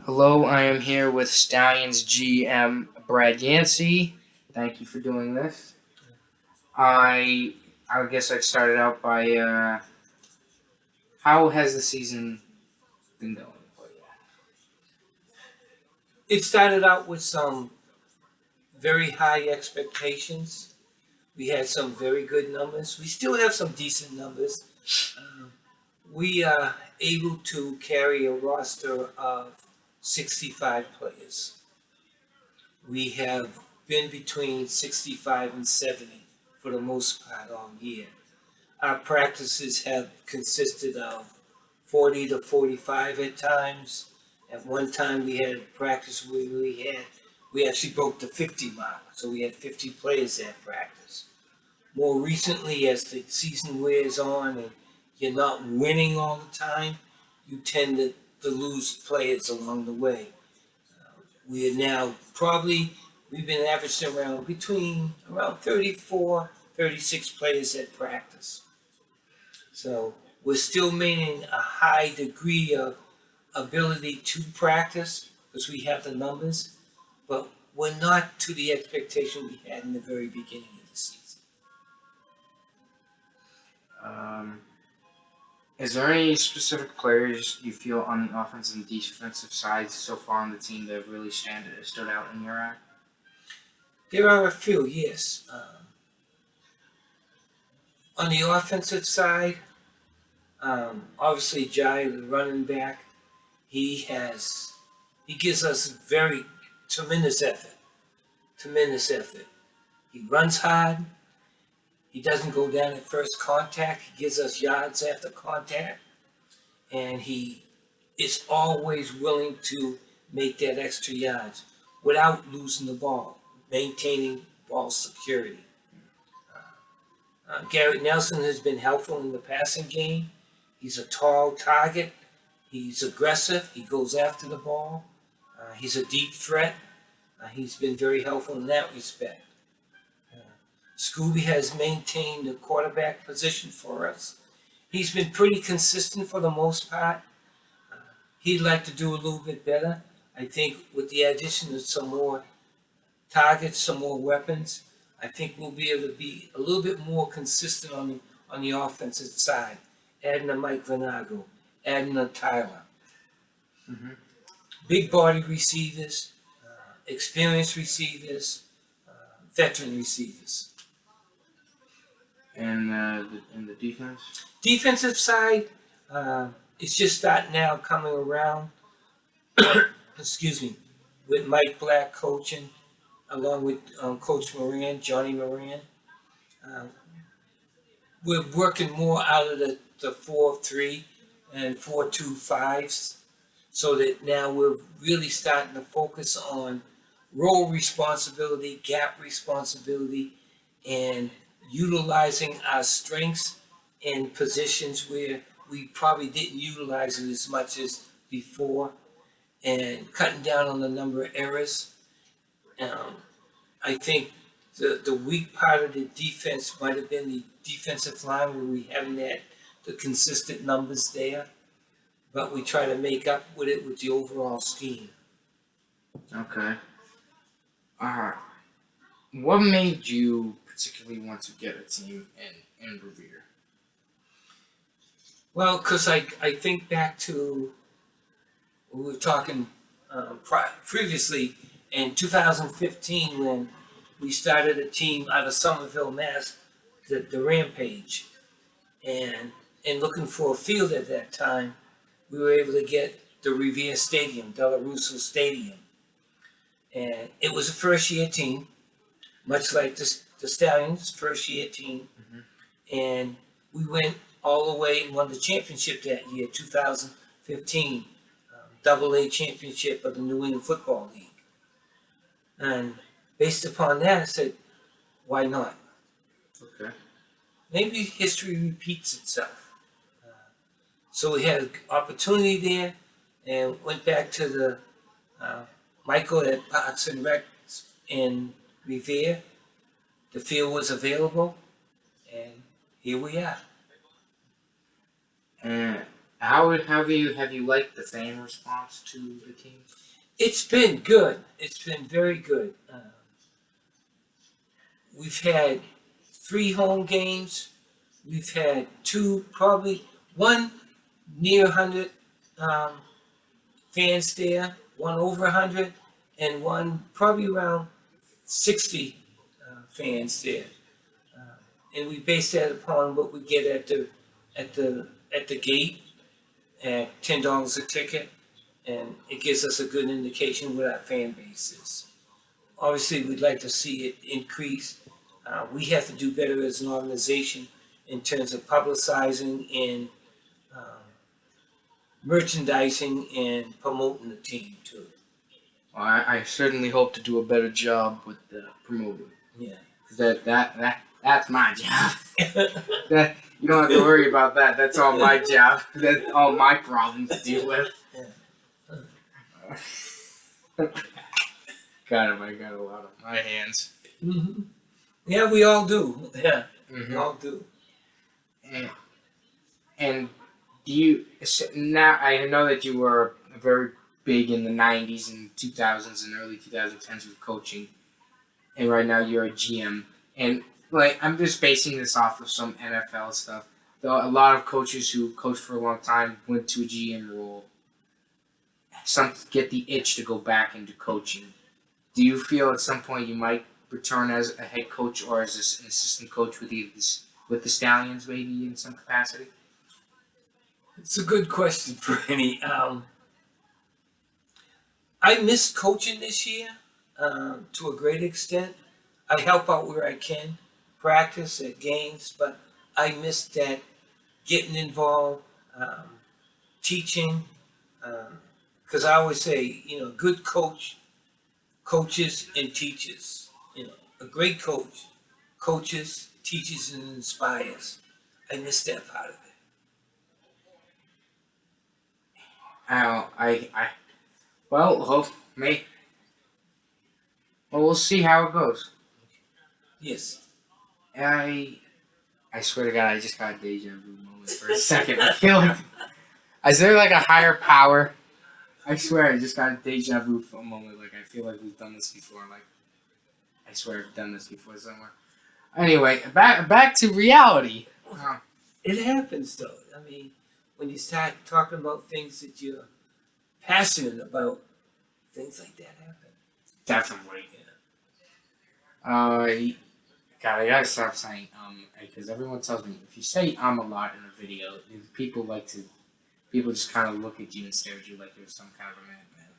Hello, I am here with Stallions GM Brad Yancy. Thank you for doing this. I I guess I'd start it out by how has the season been going for you? It started out with some very high expectations. We had some very good numbers. We still have some decent numbers. Uh, we are able to carry a roster of 65 players. We have been between 65 and 70 for the most part all year. Our practices have consisted of 40 to 45 at times. At one time, we had a practice where we actually broke the 50 mark, so we had 50 players at practice. More recently, as the season wears on and you're not winning all the time, you tend to lose players along the way. We are now we've been averaging around 34, 36 players at practice. So we're still maintaining a high degree of ability to practice because we have the numbers, but we're not to the expectation we had in the very beginning of the season. Um, is there any specific players you feel on the offensive and defensive sides so far on the team that really stood out in your eye? There are a few, yes. On the offensive side, obviously Jai, the running back, he has he gives us very tremendous effort. Tremendous effort. He runs hard. He doesn't go down at first contact. He gives us yards after contact. And he is always willing to make that extra yards without losing the ball, maintaining ball security. Garrett Nelson has been helpful in the passing game. He's a tall target. He's aggressive. He goes after the ball. He's a deep threat. He's been very helpful in that respect. Scooby has maintained the quarterback position for us. He's been pretty consistent for the most part. He'd like to do a little bit better. I think with the addition of some more targets, some more weapons, I think we'll be able to be a little bit more consistent on the offensive side. Adding a Mike Vanago, adding a Tyler. Mm-hmm. Big body receivers, experienced receivers, veteran receivers. And in the defense? Defensive side, it's just starting now coming around. Excuse me, with Mike Black coaching, along with Coach Moran, Johnny Moran. Uh, we're working more out of the 4-3 and 4-2-5s, so that now we're really starting to focus on role responsibility, gap responsibility, and utilizing our strengths in positions where we probably didn't utilize it as much as before, and cutting down on the number of errors. Um, I think the weak part of the defense might have been the defensive line where we haven't had the consistent numbers there, but we try to make up with it with the overall scheme. Okay. Uh, what made you particularly want to get a team in Revere? Well, because I think back to we were talking previously in 2015 when we started a team out of Somerville, Mass, the Rampage, and in looking for a field at that time, we were able to get the Revere Stadium, Della Russo Stadium, and it was a first year team, much like the Stallions first year team, and we went all the way and won the championship that year, 2015, Double A championship of the New England Football League. And based upon that, I said, why not? Okay. Maybe history repeats itself. So we had an opportunity there and went back to the Michael at Parks and Rec in Revere. The field was available, and here we are. And Have you liked the fan response to the team? It's been good. It's been very good. We've had 3 home games. We've had two, probably one near 100 um, fans there, one over 100, and one probably around 60 fans there. And we base that upon what we get at the at the gate at $10 a ticket, and it gives us a good indication what our fan base is. Obviously, we'd like to see it increase. We have to do better as an organization in terms of publicizing and um, merchandising and promoting the team too. Well, I certainly hope to do a better job with the promoting. Yeah. 'Cause that's my job. That you don't have to worry about that. That's all my job. That's all my problems to deal with. God, I got a lot on my hands. Mm-hmm. Yeah, we all do. Yeah, we all do. And do you now? I know that you were very big in the '90s and 2000s and early 2010s with coaching, and right now you're a GM. And like, I'm just basing this off of some NFL stuff. Though a lot of coaches who coached for a long time went to a GM role. Some get the itch to go back into coaching. Do you feel at some point you might return as a head coach or as an assistant coach with the Stallions, maybe in some capacity? It's a good question, Franny. I missed coaching this year to a great extent. I help out where I can, practice at games, but I missed that getting involved, teaching. Because I always say, good coach coaches and teaches. A great coach coaches, teaches, and inspires. I missed that part of it. Well, we'll see how it goes. Yes. I swear to God, I just got a deja vu moment for a second. I feel like, is there like a higher power? I swear I just got a deja vu for a moment. Like, I feel like we've done this before. Like, I swear I've done this before somewhere. Anyway, back to reality. It happens though. I mean, when you start talking about things that you're passionate about, things like that happen. Definitely. Yeah. God, I gotta stop saying because everyone tells me if you say a lot in a video, people just kind of look at you and stare at you like you're some kind of a madman.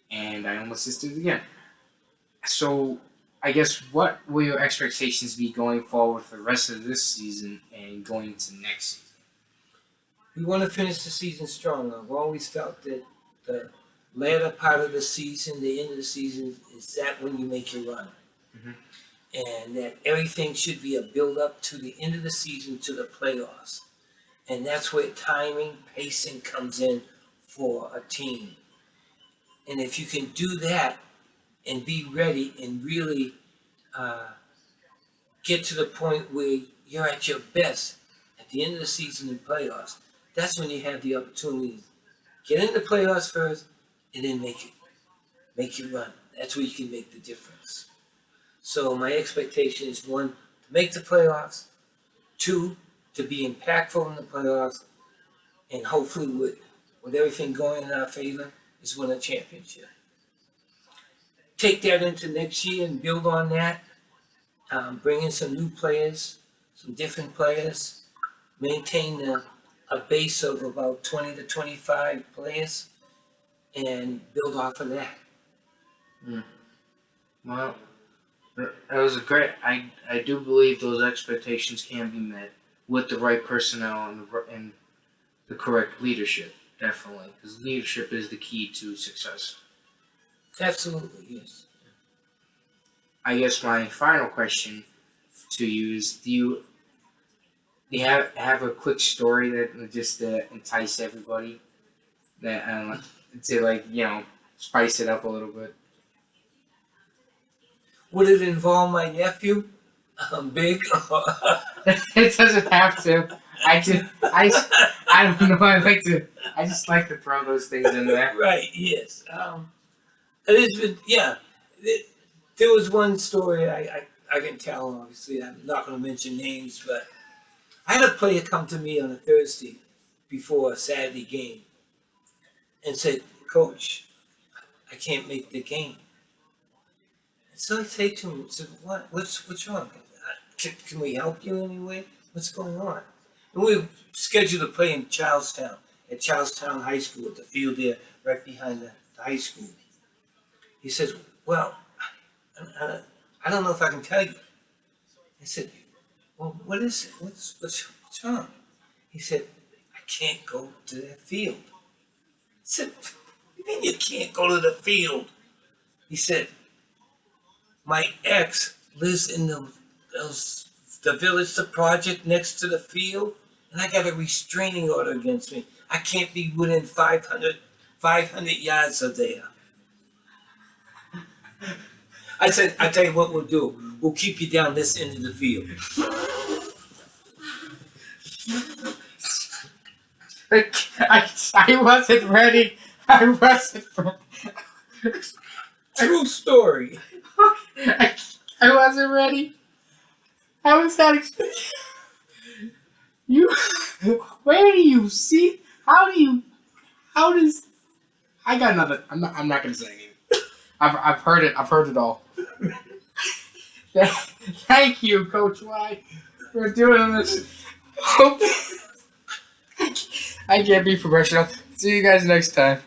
And I almost just did it again. So, I guess what will your expectations be going forward for the rest of this season and going into next season? We want to finish the season strong. I've always felt that the latter part of the season, the end of the season, is that when you make your run. Mm-hmm. And that everything should be a build up to the end of the season to the playoffs. And that's where timing, pacing comes in for a team. And if you can do that and be ready and really get to the point where you're at your best at the end of the season in playoffs, that's when you have the opportunity to get in the playoffs first and then make your run. That's where you can make the difference. So my expectation is 1, to make the playoffs, 2, to be impactful in the playoffs, and hopefully with everything going in our favor, is win a championship. Take that into next year and build on that. Bring in some new players, some different players, maintain a base of about 20 to 25 players, and build off of that. Well, that was a great. I do believe those expectations can be met with the right personnel and the correct leadership. Definitely, because leadership is the key to success. Absolutely, yes. I guess my final question to you is: do you have a quick story that would just entice everybody that to spice it up a little bit? Would it involve my nephew? Big? It doesn't have to. I don't know. I just like to throw those things in there. Right. Yes. And it's been, yeah. There was one story I can tell. Obviously, I'm not going to mention names, but I had a player come to me on a Thursday before a Saturday game and said, "Coach, I can't make the game." And so I say to him, I said, "What? What's wrong? Can we help you in any way? What's going on?" And we scheduled to play in Charlestown, at Charlestown High School, at the field there, right behind the high school. He says, "Well, I don't know if I can tell you." I said, "Well, what is it? What's wrong?" He said, "I can't go to that field." I said, "What do you mean you can't go to the field?" He said, "My ex lives in the village, the project next to the field, and I got a restraining order against me. I can't be within 500 yards of there." I said, "I tell you what we'll do. We'll keep you down this end of the field." I wasn't ready. I wasn't. True story. I wasn't ready. I was not expecting you. Where do you see? How does? I got nothing. I'm not gonna say anything. I've heard it. I've heard it all. Thank you, Coach Y, for doing this. I can't be professional. See you guys next time.